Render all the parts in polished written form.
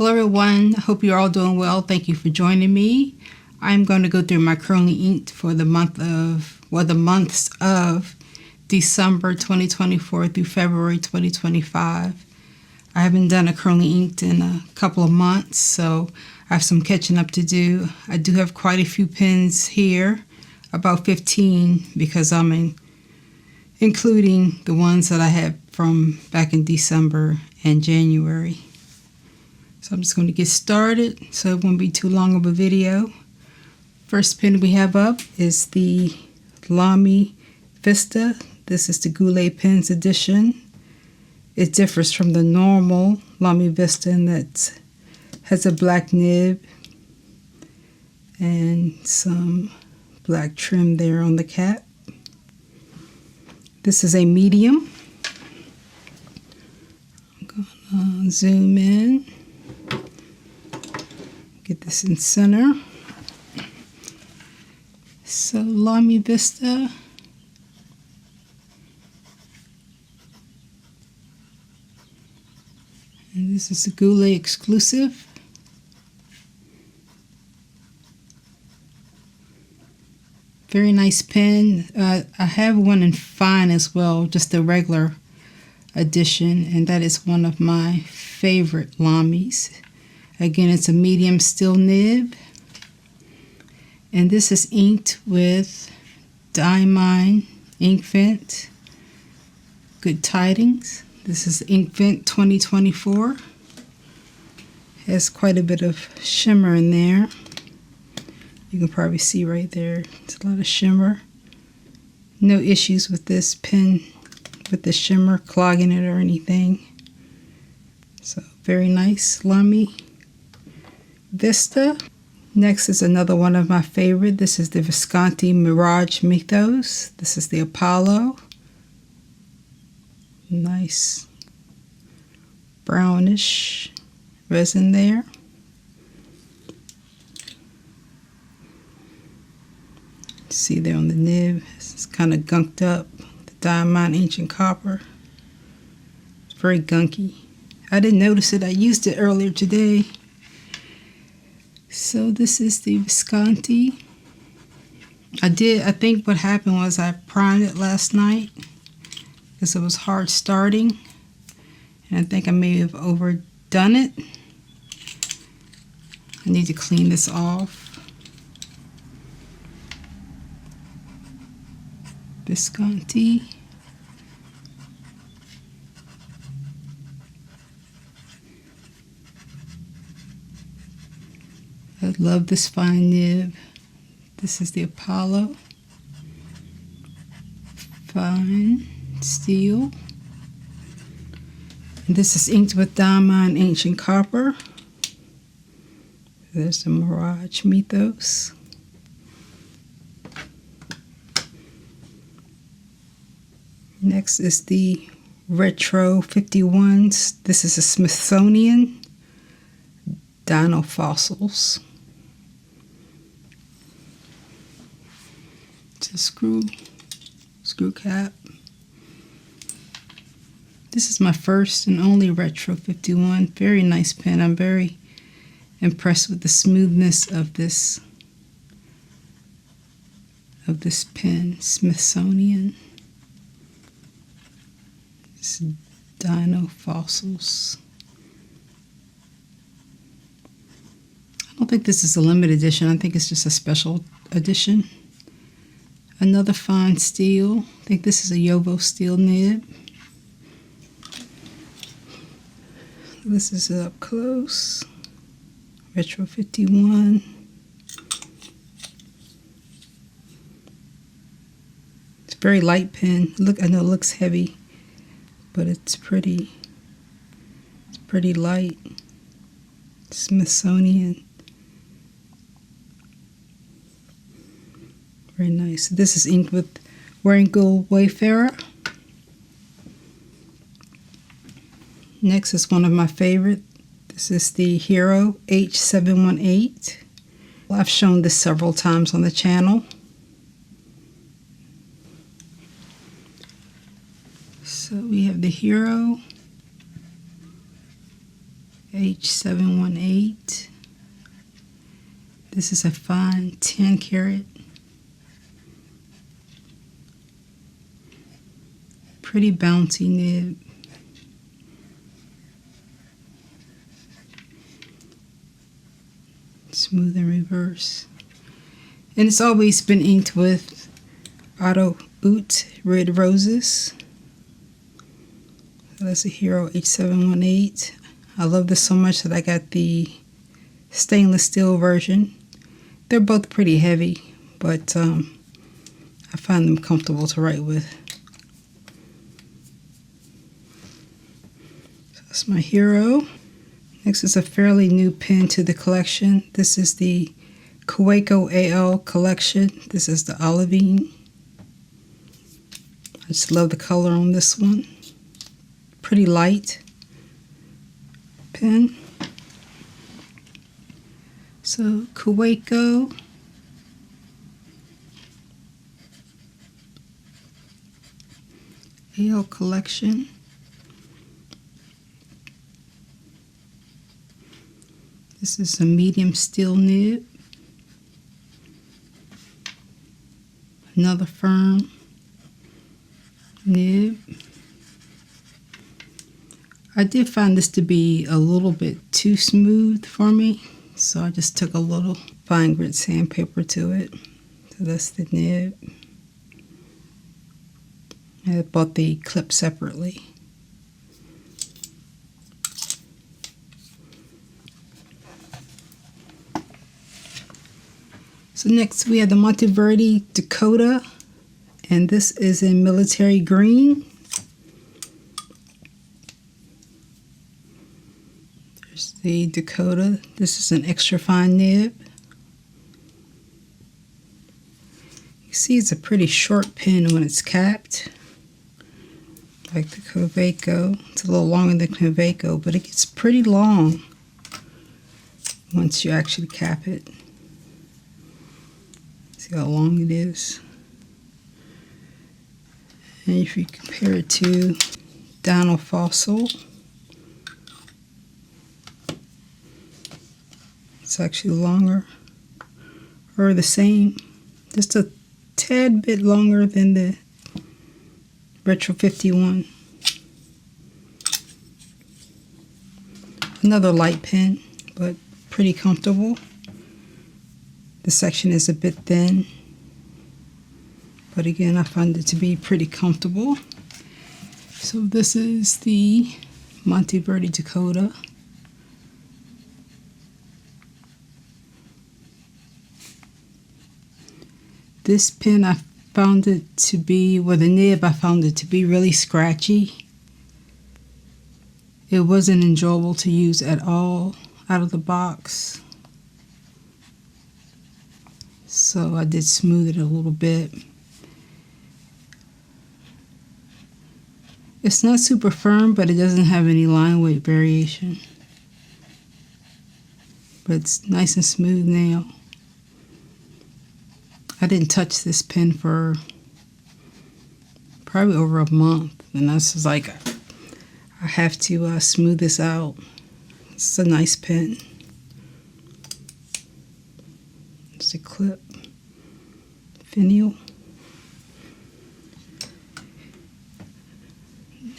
Hello everyone, I hope you're all doing well. Thank you for joining me. I'm going to go through my currently inked for the months of December 2024 through February 2025. I haven't done a currently inked in a couple of months, so I have some catching up to do. I do have quite a few pins here, about 15, because I'm including the ones that I had from back in December and January. So I'm just going to get started so it won't be too long of a video. First pin we have up is the Lamy Vista. This is the Goulet Pens edition. It differs from the normal Lamy Vista in that has a black nib and some black trim there on the cap. This is a medium. I'm going to zoom in. Get this in center. So Lamy Vista. And this is a Goulet exclusive. Very nice pen. I have one in fine as well, just the regular edition, and that is one of my favorite Lamys. Again, it's a medium steel nib, and this is inked with Diamine Inkvent Good Tidings. This is Inkvent 2024. Has quite a bit of shimmer in there. You can probably see right there, it's a lot of shimmer. No issues with this pen, with the shimmer clogging it or anything. So very nice Lamy Vista. Next is another one of my favorite. This is the Visconti Mirage Mythos. This is the Apollo. Nice brownish resin there. See there on the nib, it's kind of gunked up. The Diamine Ancient Copper. It's very gunky. I didn't notice it. I used it earlier today. So this is the Visconti. I think what happened was I primed it last night because it was hard starting. And I think I may have overdone it. I need to clean this off. Visconti. I love this fine nib. This is the Apollo. Fine steel. And this is inked with Diamine Ancient Copper. There's the Mirage Mythos. Next is the Retro 51s. This is a Smithsonian Dino Fossils. It's a screw cap. This is my first and only Retro 51. Very nice pen. I'm very impressed with the smoothness of this pen. Smithsonian. Dino Fossils. I don't think this is a limited edition. I think it's just a special edition. Another fine steel. I think this is a Jowo steel nib. This is up close. Retro 51. It's a very light pen. Look, I know it looks heavy, but it's pretty light. Smithsonian. Very nice. This is inked with Wearing Gold Wayfarer. Next is one of my favorite. This is the Hero H718. I've shown this several times on the channel. So we have the Hero H718. This is a fine 10 karat. Pretty bouncy nib. Smooth in reverse. And it's always been inked with Auto Oot Red Roses. So that's a Hero H718. I love this so much that I got the stainless steel version. They're both pretty heavy, but I find them comfortable to write with. So that's my Hero. Next is a fairly new pen to the collection. This is the Kaweco AL collection. This is the Olivine. I just love the color on this one. Pretty light pen. So Kaweco. AL collection. This is a medium steel nib. Another firm nib. I did find this to be a little bit too smooth for me, so I just took a little fine grit sandpaper to it. So that's the nib. I bought the clip separately. So next we have the Monteverde Dakota, and this is in military green. There's the Dakota. This is an extra fine nib. You see it's a pretty short pen when it's capped, like the Kaweco. It's a little longer than Kaweco, but it gets pretty long once you actually cap it. See how long it is. And if you compare it to Donald Fossil, it's actually longer, or the same, just a tad bit longer than the Retro 51. Another light pen, but pretty comfortable. The section is a bit thin, but again, I find it to be pretty comfortable. So this is the Monteverde Dakota. This pen, I found it to be, with the nib, I found it to be really scratchy. It wasn't enjoyable to use at all out of the box. So I did smooth it a little bit. It's not super firm, but it doesn't have any line weight variation. But it's nice and smooth now. I didn't touch this pen for probably over a month, and I was like, I have to smooth this out. It's a nice pen. It's a clip. Finial.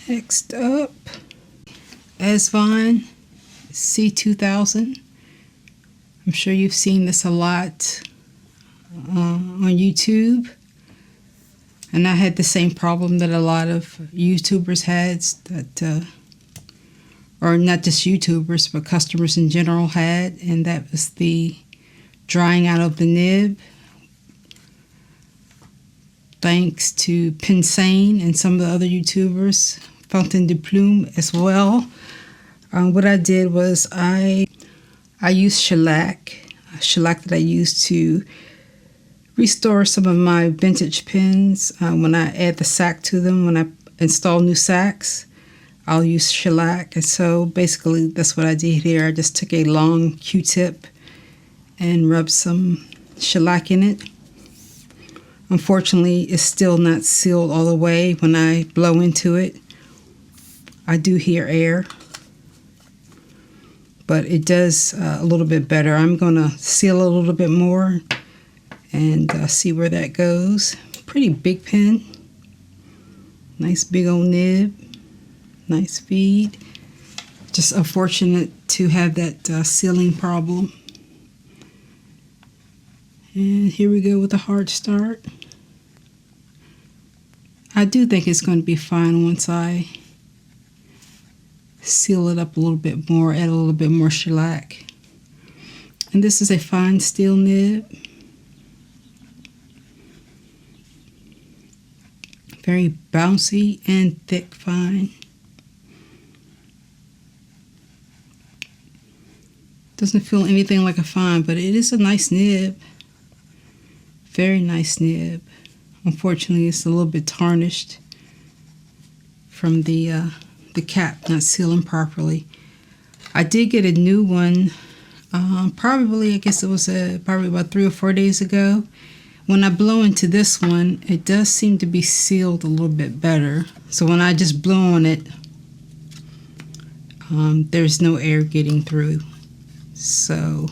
Next up, Esvine C2000. I'm sure you've seen this a lot on YouTube. And I had the same problem that a lot of YouTubers had, that, or not just YouTubers, but customers in general had, and that was the drying out of the nib. Thanks to Pensane and some of the other YouTubers, Fountain de Plume as well. What I did was I used shellac that I used to restore some of my vintage pens. When I add the sack to them, when I install new sacks, I'll use shellac. And so basically that's what I did here. I just took a long Q-tip and rubbed some shellac in it. Unfortunately, it's still not sealed all the way. When I blow into it, I do hear air. but it does a little bit better. I'm going to seal a little bit more and see where that goes. Pretty big pen. Nice big old nib. Nice feed. Just unfortunate to have that sealing problem. And here we go with a hard start. I do think it's going to be fine once I seal it up a little bit more, add a little bit more shellac. And this is a fine steel nib. Very bouncy and thick fine. Doesn't feel anything like a fine, but it is a nice nib. Very nice nib. Unfortunately, it's a little bit tarnished from the cap not sealing properly. I did get a new one, probably, I guess it was probably about 3 or 4 days ago. When I blow into this one, it does seem to be sealed a little bit better. So when I just blow on it, there's no air getting through. So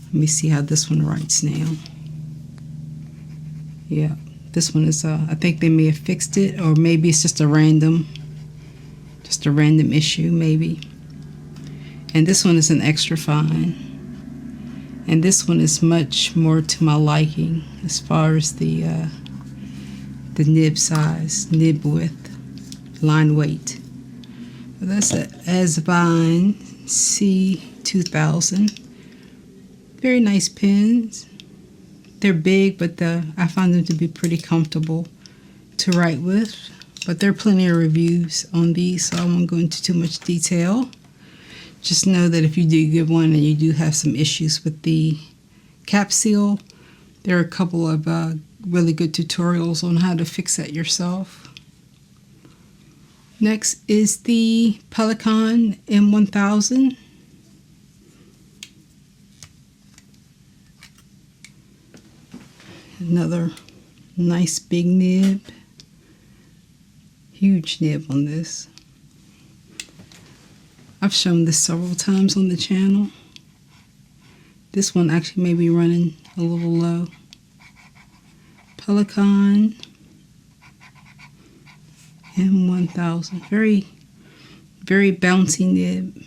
let me see how this one writes now. Yeah, this one is, I think they may have fixed it, or maybe it's just a random issue, maybe. And this one is an extra fine. And this one is much more to my liking as far as the nib size, nib width, line weight. Well, that's a Esvine C2000. Very nice pens. They're big, but I found them to be pretty comfortable to write with. But there are plenty of reviews on these, so I won't go into too much detail. Just know that if you do get one and you do have some issues with the cap seal, there are a couple of really good tutorials on how to fix that yourself. Next is the Pelikan M1000. Another nice big nib. Huge nib on this. I've shown this several times on the channel. This one actually may be running a little low. Pelikan M1000. Very, very bouncy nib.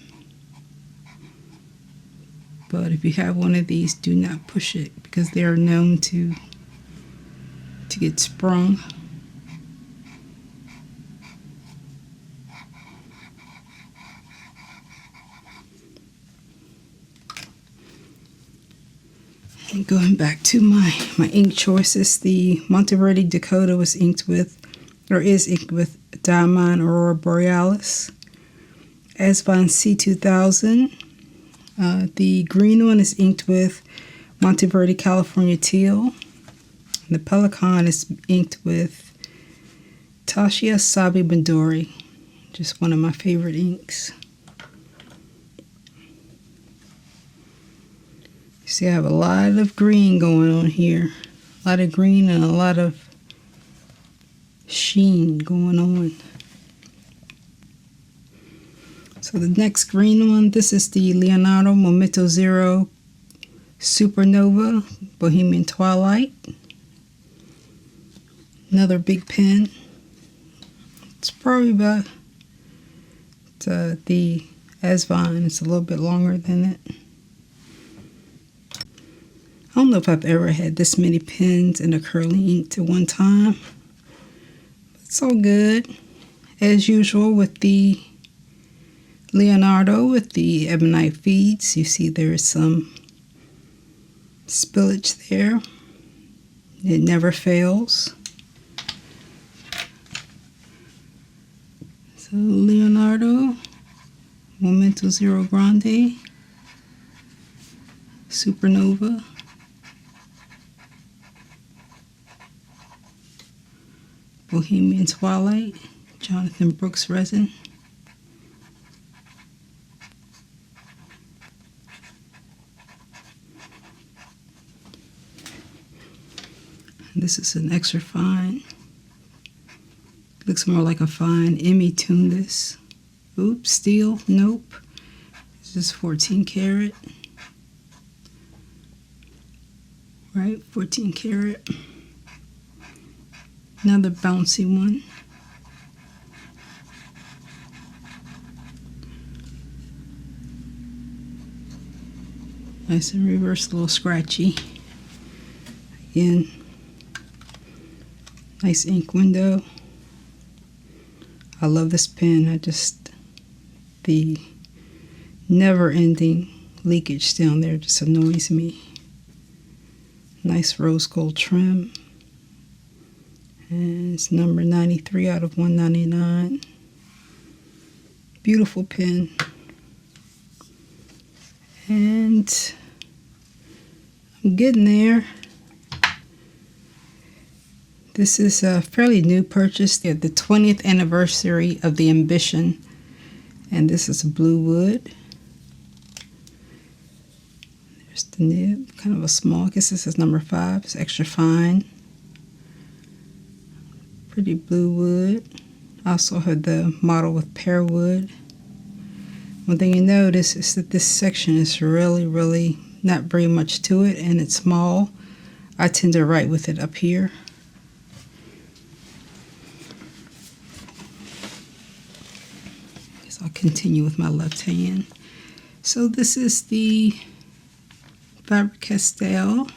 But if you have one of these, do not push it because they are known to get sprung. And going back to my ink choices, the Monteverde Dakota was inked with, or is inked with, Diamond Aurora Borealis. Esvine C2000. The green one is inked with Monteverde California Teal. And the Pelikan is inked with Tasha Sabi Bandori. Just one of my favorite inks. You see, I have a lot of green going on here. A lot of green and a lot of sheen going on. So the next green one, this is the Leonardo Momento Zero Supernova Bohemian Twilight. Another big pen. It's probably about the Esvine. It's a little bit longer than it. I don't know if I've ever had this many pens and acrylic ink at one time. It's all good. As usual with the Leonardo, with the ebonite feeds, you see there is some spillage there. It never fails. So Leonardo Momento Zero Grande Supernova. Bohemian Twilight, Jonathan Brooks resin. And this is an extra fine. Looks more like a fine. Emmy tuned this. Oops, steel. Nope. This is 14 karat. Right, 14 karat. Another bouncy one. Nice and reverse, a little scratchy. Again, nice ink window. I love this pen. The never-ending leakage down there just annoys me. Nice rose gold trim. And it's number 93 out of 199. Beautiful pen. And I'm getting there. This is a fairly new purchase. The 20th anniversary of the Ambition. And this is blue wood. There's the nib, kind of a small. I guess this is number 5. It's extra fine. Pretty blue wood. I also have the model with pear wood. One thing you notice is that this section is really not very much to it, and it's small. I tend to write with it up here. So I'll continue with my left hand. So this is the Faber-Castell.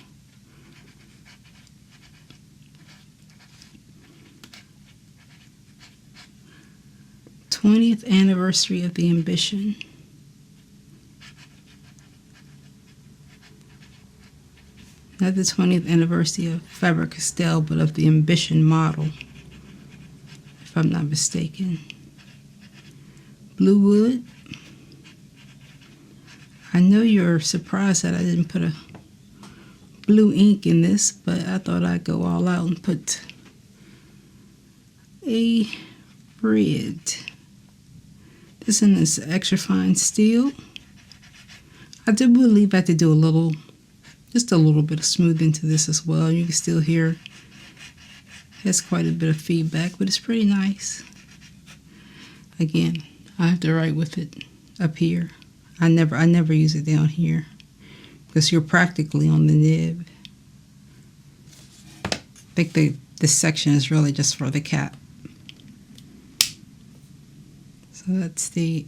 '20th anniversary of the Ambition. Not the 20th anniversary of Faber-Castell, but of the Ambition model, if I'm not mistaken. Blue wood. I know you're surprised that I didn't put a blue ink in this, but I thought I'd go all out and put a red. This one is extra fine steel. I do believe I have to do just a little bit of smoothing to this as well. You can still hear it has quite a bit of feedback, but it's pretty nice. Again, I have to write with it up here. I never use it down here because you're practically on the nib. I think this section is really just for the cap. So that's the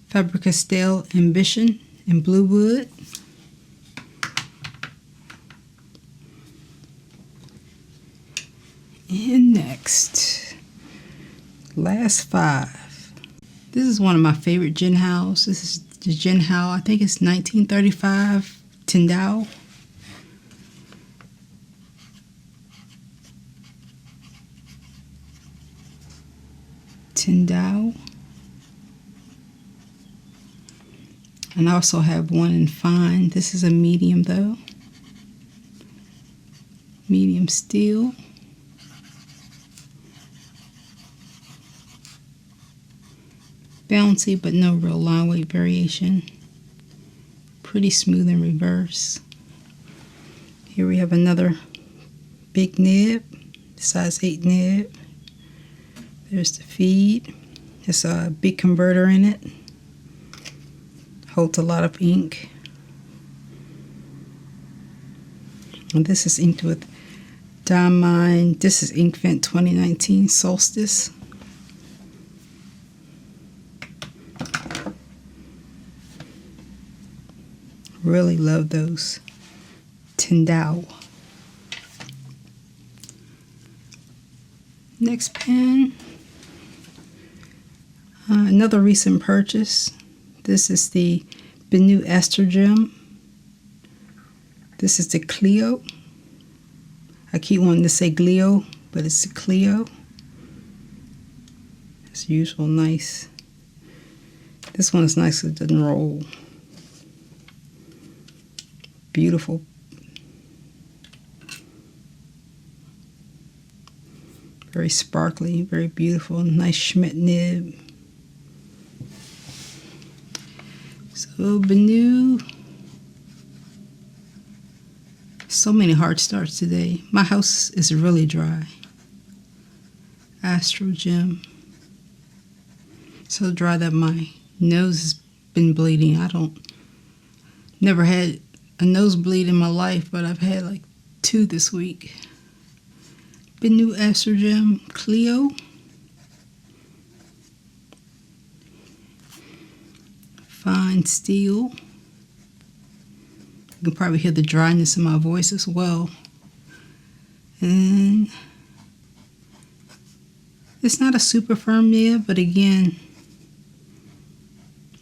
Faber-Castell Ambition in blue wood. And next, last 5. This is one of my favorite Jinhaos. This is the Jinhao, I think it's 1935 Tindao. And I also have one in fine. This is a medium though. Medium steel. Bouncy, but no real line weight variation. Pretty smooth in reverse. Here we have another big nib, size 8 nib. There's the feed. There's a big converter in it. Holds a lot of ink. And this is inked with Diamine. This is Inkvent 2019 Solstice. Really love those. Tindao. Next pen. Another recent purchase. This is the Benu Astrogem. This is the Clio. I keep wanting to say Glio, but it's the Clio. As usual, nice. This one is nice, it doesn't roll. Beautiful. Very sparkly, very beautiful, nice Schmidt nib. So Benu. So many hard starts today. My house is really dry. Astrogem. So dry that my nose is been bleeding. Never had a nosebleed in my life, but I've had like 2 this week. Benu Astrogem Clio. Fine Steel. You can probably hear the dryness in my voice as well. And it's not a super firm nib, but again,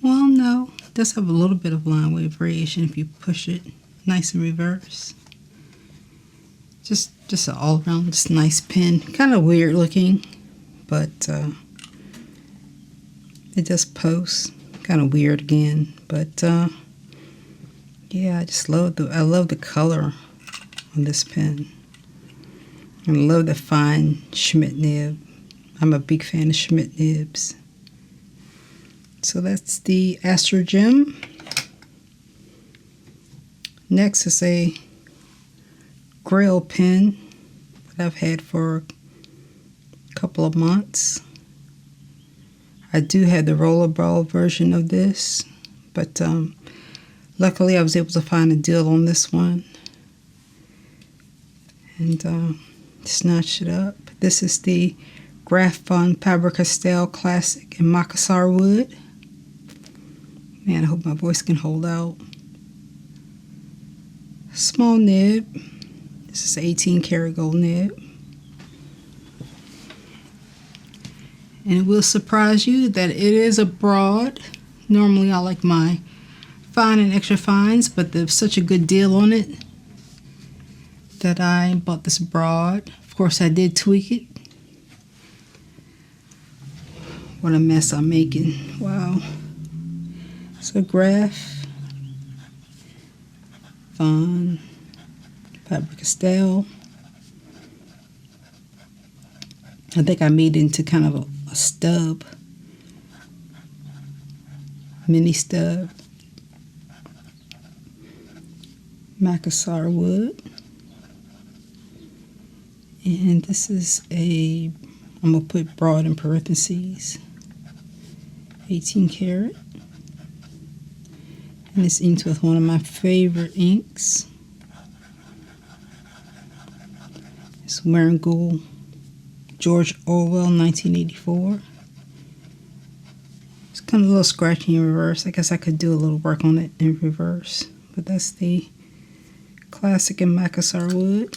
well, no, it does have a little bit of line weight variation if you push it nice in reverse. Just an all-around just nice pen. Kind of weird looking, but it does post. Kind of weird again, but yeah, I love the color on this pen. And I love the fine Schmidt nib. I'm a big fan of Schmidt nibs. So that's the Astrogem. Next is a Grail pen that I've had for a couple of months. I do have the rollerball version of this, but luckily I was able to find a deal on this one and snatched it up. This is the Grafton Faber-Castell Classic in Macassar wood. Man, I hope my voice can hold out. Small nib. This is 18 karat gold nib. And it will surprise you that it is a broad. Normally I like my fine and extra fines, but there's such a good deal on it that I bought this broad. Of course I did tweak it. What a mess I'm making. Wow. So Graf, Fine, Faber-Castell. I think I made it into kind of a stub, mini stub. Macassar wood. And this is I'm going to put broad in parentheses, 18 karat. And it's inked with one of my favorite inks. It's Werengool George Orwell 1984. It's kind of a little scratchy in reverse. I guess I could do a little work on it in reverse. But that's the classic in Macassar wood.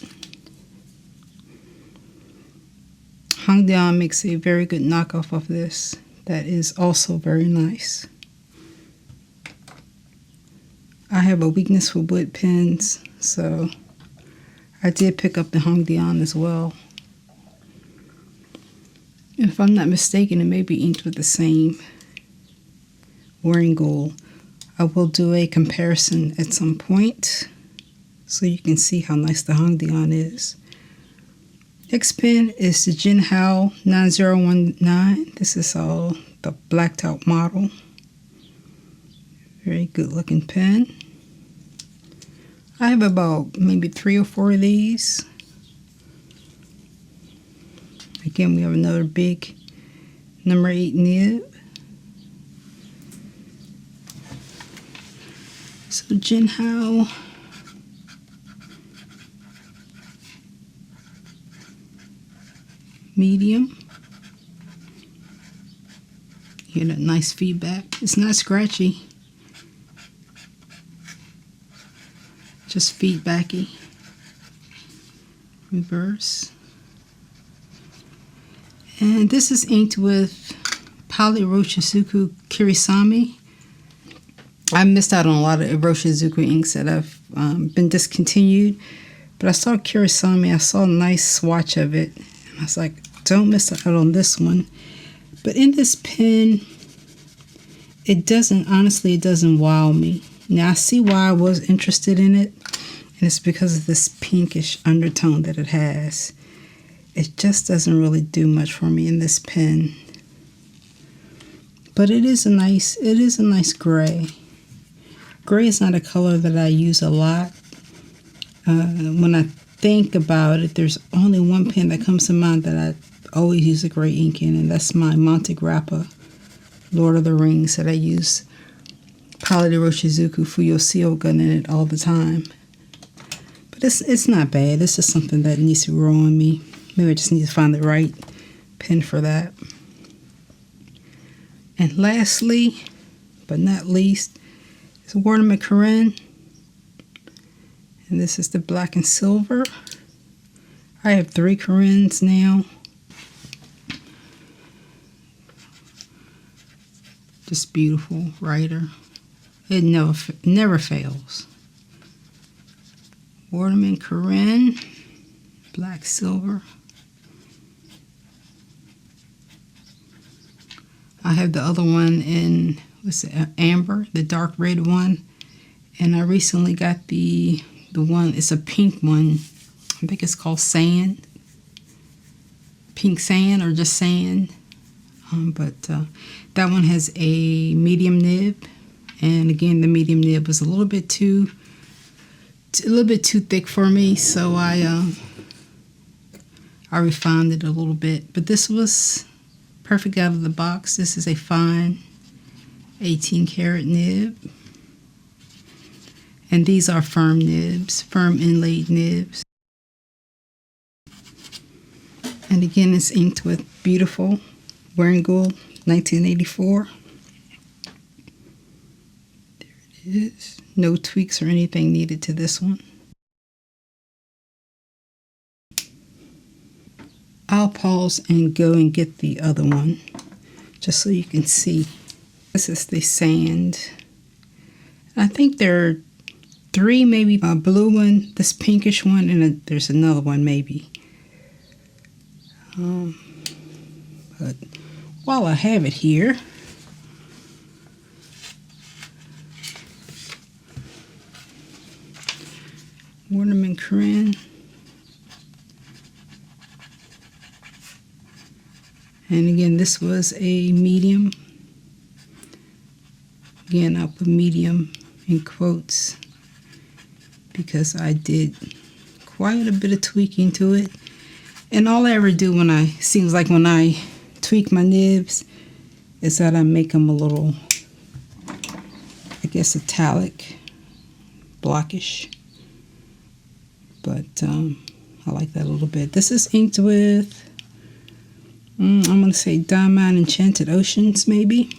Hongdian makes a very good knockoff of this. That is also very nice. I have a weakness for wood pens, so I did pick up the Hongdian as well. If I'm not mistaken, it may be inked with the same Werengool. I will do a comparison at some point so you can see how nice the Hongdian is. Next pen is the Jinhao 9019. This is all the blacked out model. Very good looking pen. I have about maybe 3 or 4 of these. Again, we have another big number 8 nib. So Jinhao. Medium. You get a nice feedback. It's not scratchy. Just feedbacky. Reverse. And this is inked with Poly Iroshizuku Kirisame. I missed out on a lot of Iroshizuku inks that have been discontinued. But I saw Kirisame. I saw a nice swatch of it. And I was like, don't miss out on this one. But in this pen, it doesn't wow me. Now I see why I was interested in it. And it's because of this pinkish undertone that it has. It just doesn't really do much for me in this pen. But it is a nice gray. Gray is not a color that I use a lot. When I think about it, there's only one pen that comes to mind that I always use a gray ink in, and that's my Monte Grappa Lord of the Rings that I use Palo de Roshizuku Fuyoseo gun in it all the time. But it's not bad. It's just something that needs to grow on me. Maybe I just need to find the right pen for that. And lastly, but not least, is Waterman Corinne. And this is the black and silver. I have 3 Corinnes now. Just beautiful writer. It never fails. Waterman Corinne, black, silver. I have the other one in, what's it, amber, the dark red one. And I recently got the one, it's a pink one. I think it's called Sand. Pink Sand or just Sand. But that one has a medium nib. And again, the medium nib was a little bit too thick for me, so I refined it a little bit. But this was perfect out of the box. This is a fine 18 karat nib. And these are firm nibs, firm inlaid nibs. And again, it's inked with beautiful Wearingeul 1984. There it is. No tweaks or anything needed to this one. I'll pause and go and get the other one just so you can see. This is the Sand. I think there are 3, maybe a blue one, this pinkish one, and there's another one maybe. But while I have it here, Waterman Corinne. And again, this was a medium. Again, I'll put medium in quotes because I did quite a bit of tweaking to it. And all I ever do when I tweak my nibs is that I make them a little, I guess, italic, blockish. But I like that a little bit. This is inked with, I'm going to say Diamond Enchanted Oceans, maybe.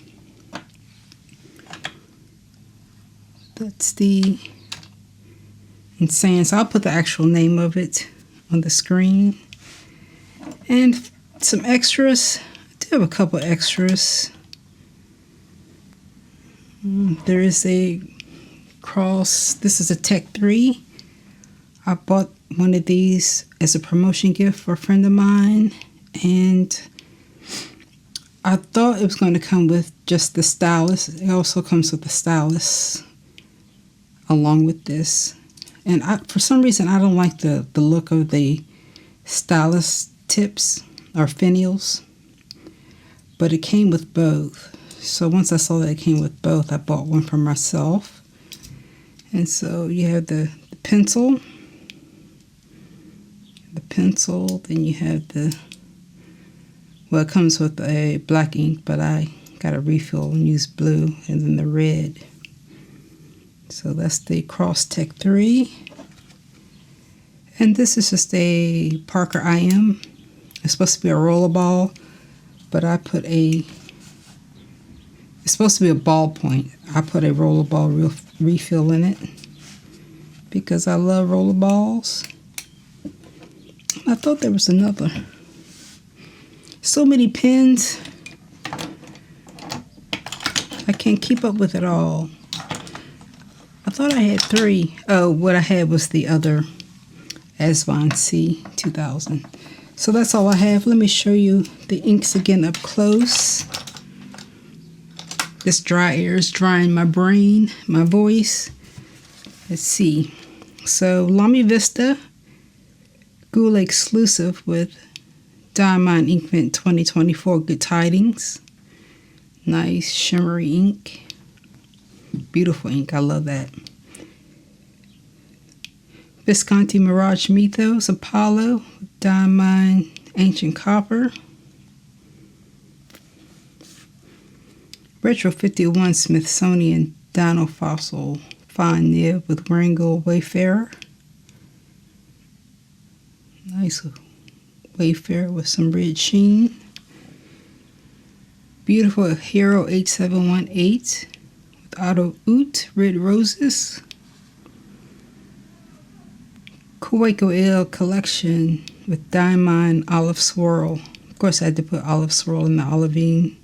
That's the Insane. So I'll put the actual name of it on the screen. And some extras. I do have a couple extras. There is a cross. This is a Tech 3. I bought one of these as a promotion gift for a friend of mine. And I thought it was going to come with just the stylus. It also comes with the stylus along with this. And for some reason, I don't like the look of the stylus tips or finials. But it came with both. So once I saw that it came with both, I bought one for myself. And so you have the pencil. The pencil, then you have well, it comes with a black ink, but I got a refill and used blue, and then the red. So that's the Cross Tech 3. And this is just a Parker IM. It's supposed to be a rollerball, but I put it's supposed to be a ballpoint. I put a rollerball refill in it because I love rollerballs. I thought there was another. So many pens. I can't keep up with it all. I thought I had 3. Oh, what I had was the other Esvon C 2000. So that's all I have. Let me show you the inks again up close. This dry air is drying my brain, my voice. Let's see. So Lamy Vista Goulet exclusive with Diamond Inkment 2024 Good Tidings. Nice shimmery ink. Beautiful ink. I love that. Visconti Mirage Mythos Apollo Diamond Ancient Copper. Retro 51 Smithsonian Dino Fossil Fine Nib with Wearing Gold Wayfarer. Nice Wayfarer with some red sheen. Beautiful Hero H718 with Auto Oot Red Roses. Kaweco Ale Collection with Diamond Olive Swirl. Of course, I had to put olive swirl in the olivine.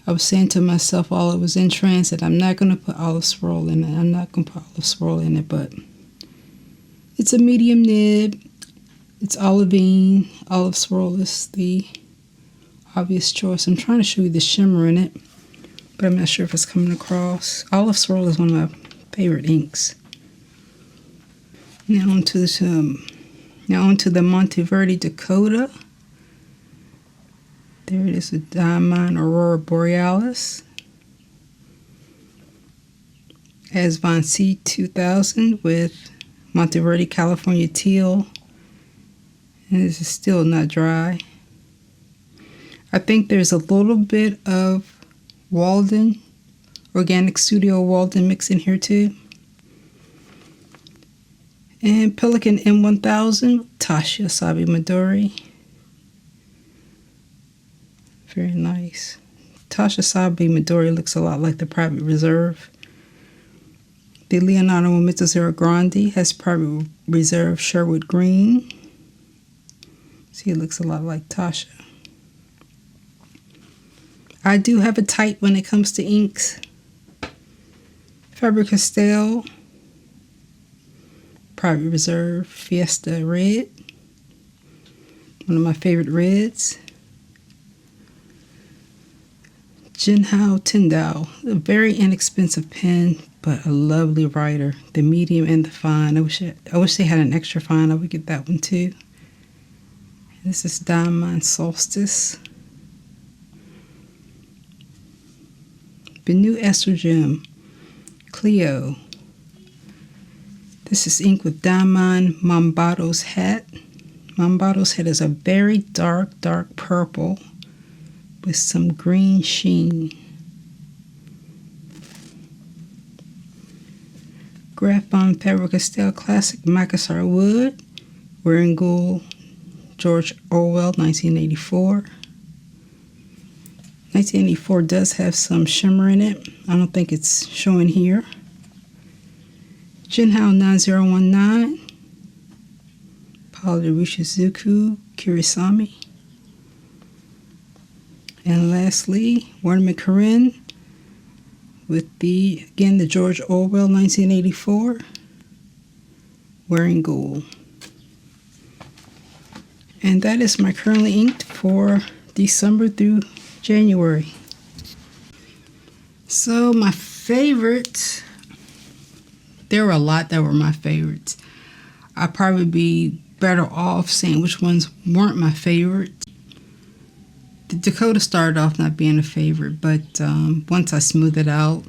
I was saying to myself while I was in trance that I'm not going to put olive swirl in it. I'm not going to put olive swirl in it, but it's a medium nib. It's olivine. Olive swirl is the obvious choice. I'm trying to show you the shimmer in it, but I'm not sure if it's coming across. Olive swirl is one of my favorite inks. Now onto the Monteverde Dakota. There it is, a Diamond Aurora Borealis. Asvon C2000 with Monteverde California Teal. And this is still not dry. I think there's a little bit of Walden, Organic Studio Walden mix in here too. And Pelikan M1000, Tasha Sabi Midori. Very nice. Tasha Sabi Midori looks a lot like the Private Reserve. The Leonardo Momento Grande has Private Reserve Sherwood Green. See, it looks a lot like Tasha. I do have a type when it comes to inks. Faber-Castell Private Reserve Fiesta Red. One of my favorite reds. Jinhao Tindao, a very inexpensive pen, but a lovely writer. The medium and the fine. I wish they had an extra fine. I would get that one too. And this is Diamond Solstice. Benu Estrogen Clio. This is ink with Diamond Mombado's Hat. Mombado's Hat is a very dark purple with some green sheen. Graphon Faber-Castell Classic Macassar Wood. Wearing Gold George Orwell 1984. 1984 does have some shimmer in it. I don't think it's showing here. Jinhao 9019. Paolo Rishizuku Kirisami. And lastly, Warren McCarran with the George Orwell 1984, Wearing Gold. And that is my currently inked for December through January. So my favorites, there were a lot that were my favorites. I'd probably be better off saying which ones weren't my favorite. The Dakota started off not being a favorite, but once I smoothed it out,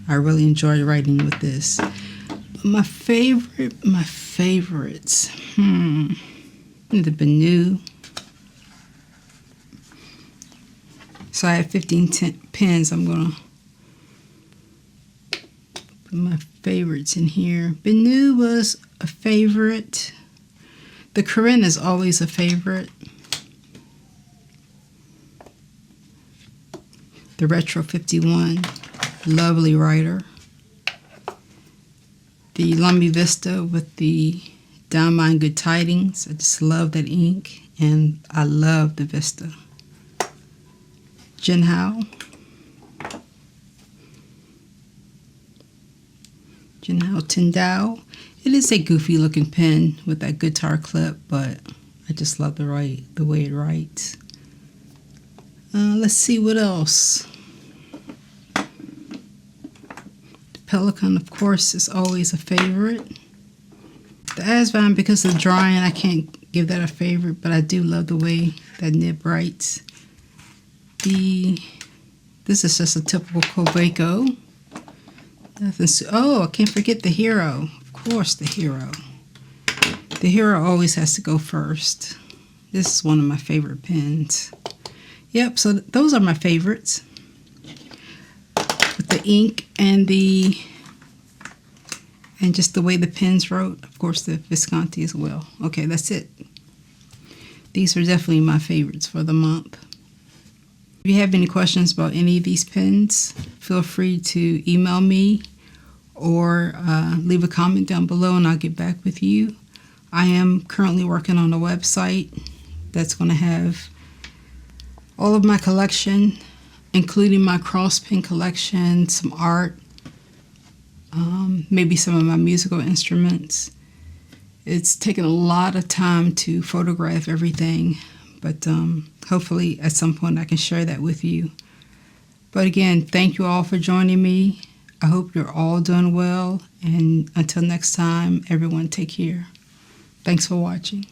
I really enjoyed writing with this. My favorites, the Benu. So I have 15 pens. I'm going to put my favorites in here. Benu was a favorite. The Corinne is always a favorite. The Retro 51, lovely writer. The Lamy Vista with the Diamond Good Tidings. I just love that ink, and I love the Vista. Jinhao. Jinhao Tindao. It is a goofy looking pen with that guitar clip, but I just love the way it writes. Let's see what else. The Pelikan, of course, is always a favorite. The Asvon, because of drying, I can't give that a favorite, but I do love the way that nib writes. This is just a typical Kaweco. Oh, I can't forget the Hero. Of course, the Hero. The Hero always has to go first. This is one of my favorite pens. Yep, so those are my favorites. the ink and just the way the pens wrote. Of course, the Visconti as well. Okay, that's it. These are definitely my favorites for the month. If you have any questions about any of these pens, feel free to email me or leave a comment down below and I'll get back with you. I am currently working on a website that's going to have all of my collection, including my cross pen collection, some art, maybe some of my musical instruments. It's taken a lot of time to photograph everything, but hopefully at some point I can share that with you. But again, thank you all for joining me. I hope you're all doing well, and until next time, everyone take care. Thanks for watching.